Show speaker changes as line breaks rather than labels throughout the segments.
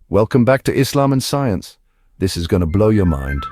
Welcome back to Islam and Science. This is going to blow your mind.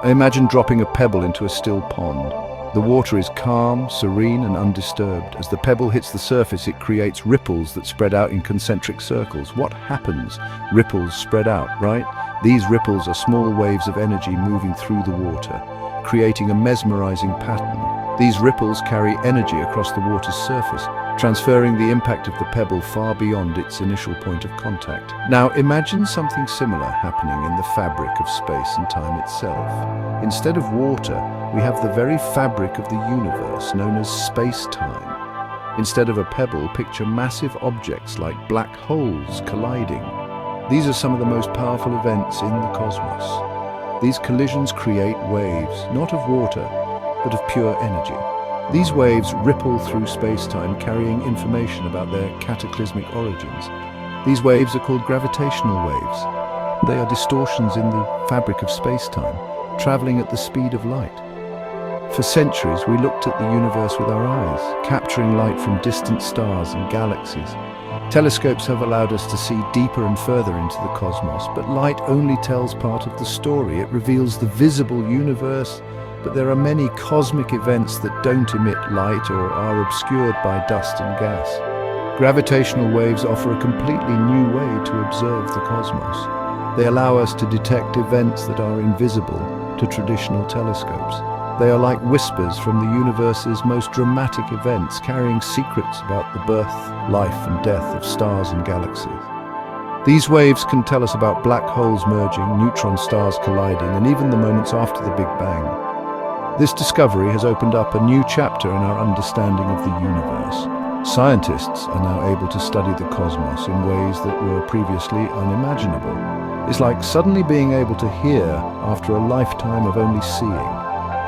Imagine dropping a pebble into a still pond. The water is calm, serene, and undisturbed. As the pebble hits the surface, it creates ripples that spread out in concentric circles. What happens? Ripples spread out, right? These ripples are small waves of energy moving through the water, creating a mesmerizing pattern. These ripples carry energy across the water's surface, transferring the impact of the pebble far beyond its initial point of contact. Now imagine something similar happening in the fabric of space and time itself. Instead of water, we have the very fabric of the universe, known as space-time. Instead of a pebble, picture massive objects like black holes colliding. These are some of the most powerful events in the cosmos. These collisions create waves, not of water, but of pure energy. These waves ripple through space-time, carrying information about their cataclysmic origins. These waves are called gravitational waves. They are distortions in the fabric of space-time, traveling at the speed of light. For centuries, we looked at the universe with our eyes, capturing light from distant stars and galaxies. Telescopes have allowed us to see deeper and further into the cosmos, but light only tells part of the story. It reveals the visible universe, but there are many cosmic events that don't emit light or are obscured by dust and gas. Gravitational waves offer a completely new way to observe the cosmos. They allow us to detect events that are invisible to traditional telescopes. They are like whispers from the universe's most dramatic events, carrying secrets about the birth, life, and death of stars and galaxies. These waves can tell us about black holes merging, neutron stars colliding, and even the moments after the Big Bang. This discovery has opened up a new chapter in our understanding of the universe. Scientists are now able to study the cosmos in ways that were previously unimaginable. It's like suddenly being able to hear after a lifetime of only seeing.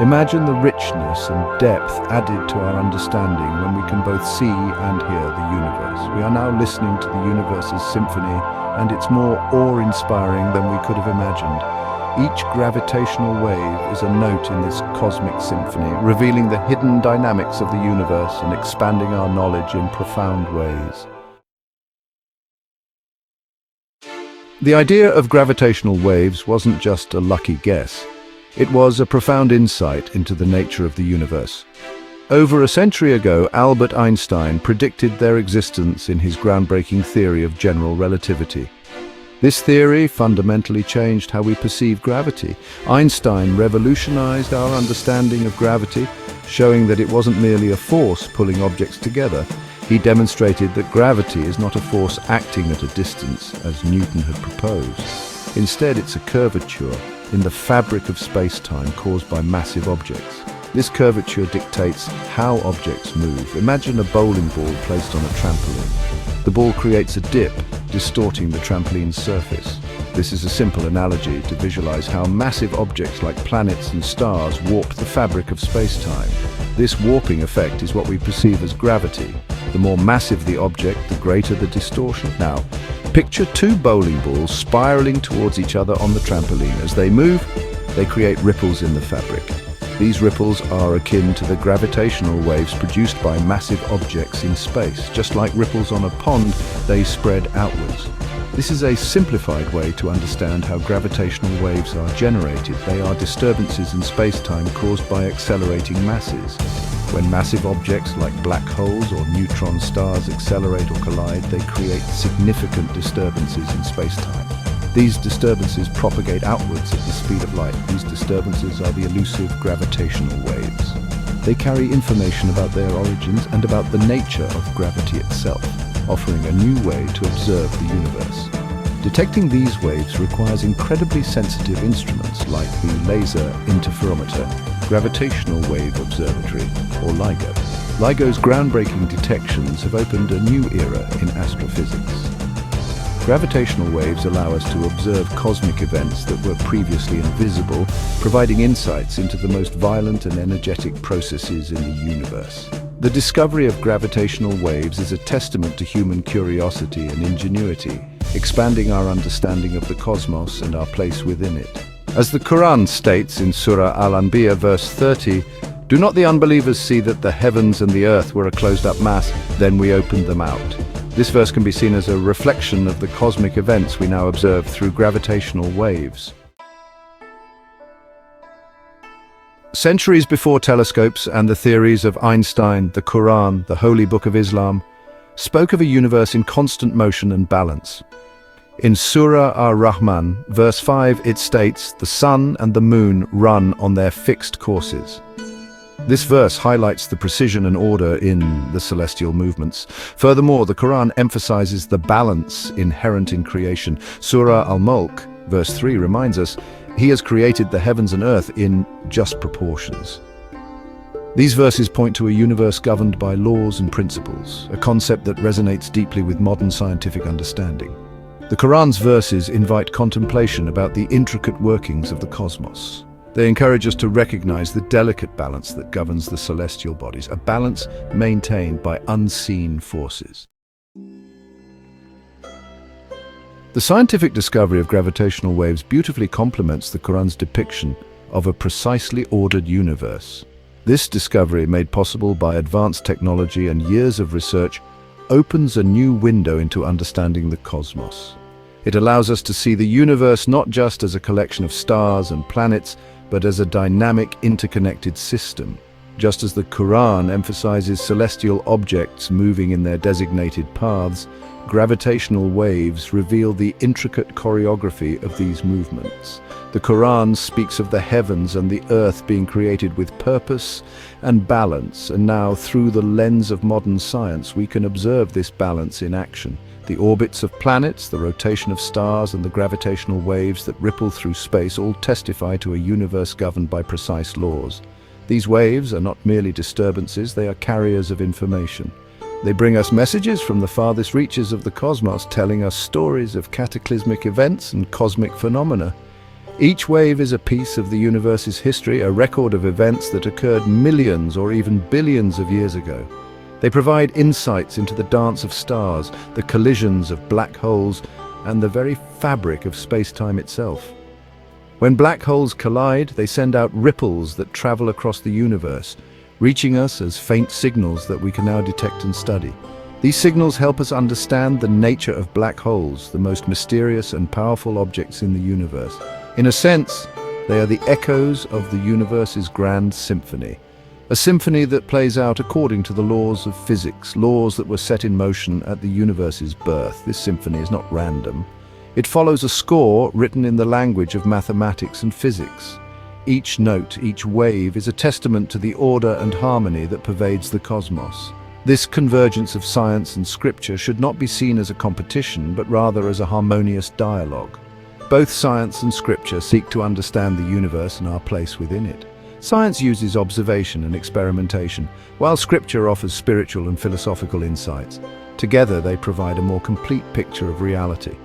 Imagine the richness and depth added to our understanding when we can both see and hear the universe. We are now listening to the universe's symphony, and it's more awe-inspiring than we could have imagined. Each gravitational wave is a note in this cosmic symphony, revealing the hidden dynamics of the universe and expanding our knowledge in profound ways. The idea of gravitational waves wasn't just a lucky guess. It was a profound insight into the nature of the universe. Over a century ago, Albert Einstein predicted their existence in his groundbreaking theory of general relativity. This theory fundamentally changed how we perceive gravity. Einstein revolutionized our understanding of gravity, showing that it wasn't merely a force pulling objects together. He demonstrated that gravity is not a force acting at a distance, as Newton had proposed. Instead, it's a curvature in the fabric of space-time caused by massive objects. This curvature dictates how objects move. Imagine a bowling ball placed on a trampoline. The ball creates a dip, distorting the trampoline's surface. This is a simple analogy to visualize how massive objects like planets and stars warp the fabric of space-time. This warping effect is what we perceive as gravity. The more massive the object, the greater the distortion. Now, picture two bowling balls spiraling towards each other on the trampoline. As they move, they create ripples in the fabric. These ripples are akin to the gravitational waves produced by massive objects in space. Just like ripples on a pond, they spread outwards. This is a simplified way to understand how gravitational waves are generated. They are disturbances in space-time caused by accelerating masses. When massive objects like black holes or neutron stars accelerate or collide, they create significant disturbances in space-time. These disturbances propagate outwards at the speed of light. These disturbances are the elusive gravitational waves. They carry information about their origins and about the nature of gravity itself, offering a new way to observe the universe. Detecting these waves requires incredibly sensitive instruments like the Laser Interferometer, Gravitational Wave Observatory, or LIGO. LIGO's groundbreaking detections have opened a new era in astrophysics. Gravitational waves allow us to observe cosmic events that were previously invisible, providing insights into the most violent and energetic processes in the universe. The discovery of gravitational waves is a testament to human curiosity and ingenuity, expanding our understanding of the cosmos and our place within it. As the Quran states in Surah Al-Anbiya verse 30, "Do not the unbelievers see that the heavens and the earth were a closed-up mass, then we opened them out." This verse can be seen as a reflection of the cosmic events we now observe through gravitational waves. Centuries before telescopes and the theories of Einstein, the Quran, the Holy Book of Islam, spoke of a universe in constant motion and balance. In Surah Ar-Rahman, verse 5, it states, "The sun and the moon run on their fixed courses." This verse highlights the precision and order in the celestial movements. Furthermore, the Quran emphasizes the balance inherent in creation. Surah Al-Mulk, verse 3, reminds us, "He has created the heavens and earth in just proportions." These verses point to a universe governed by laws and principles, a concept that resonates deeply with modern scientific understanding. The Quran's verses invite contemplation about the intricate workings of the cosmos. They encourage us to recognize the delicate balance that governs the celestial bodies, a balance maintained by unseen forces. The scientific discovery of gravitational waves beautifully complements the Quran's depiction of a precisely ordered universe. This discovery, made possible by advanced technology and years of research, opens a new window into understanding the cosmos. It allows us to see the universe not just as a collection of stars and planets, but as a dynamic, interconnected system. Just as the Quran emphasizes celestial objects moving in their designated paths, gravitational waves reveal the intricate choreography of these movements. The Quran speaks of the heavens and the earth being created with purpose and balance, and now, through the lens of modern science, we can observe this balance in action. The orbits of planets, the rotation of stars, and the gravitational waves that ripple through space all testify to a universe governed by precise laws. These waves are not merely disturbances, they are carriers of information. They bring us messages from the farthest reaches of the cosmos, telling us stories of cataclysmic events and cosmic phenomena. Each wave is a piece of the universe's history, a record of events that occurred millions or even billions of years ago. They provide insights into the dance of stars, the collisions of black holes, and the very fabric of space-time itself. When black holes collide, they send out ripples that travel across the universe, reaching us as faint signals that we can now detect and study. These signals help us understand the nature of black holes, the most mysterious and powerful objects in the universe. In a sense, they are the echoes of the universe's grand symphony. A symphony that plays out according to the laws of physics, laws that were set in motion at the universe's birth. This symphony is not random. It follows a score written in the language of mathematics and physics. Each note, each wave is a testament to the order and harmony that pervades the cosmos. This convergence of science and scripture should not be seen as a competition, but rather as a harmonious dialogue. Both science and scripture seek to understand the universe and our place within it. Science uses observation and experimentation, while scripture offers spiritual and philosophical insights. Together, they provide a more complete picture of reality.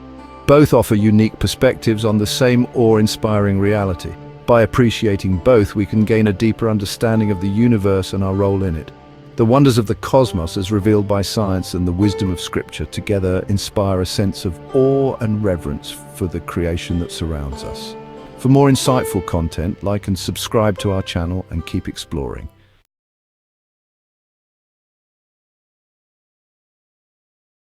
Both offer unique perspectives on the same awe-inspiring reality. By appreciating both, we can gain a deeper understanding of the universe and our role in it. The wonders of the cosmos, as revealed by science, and the wisdom of scripture together inspire a sense of awe and reverence for the creation that surrounds us. For more insightful content, like and subscribe to our channel and keep exploring.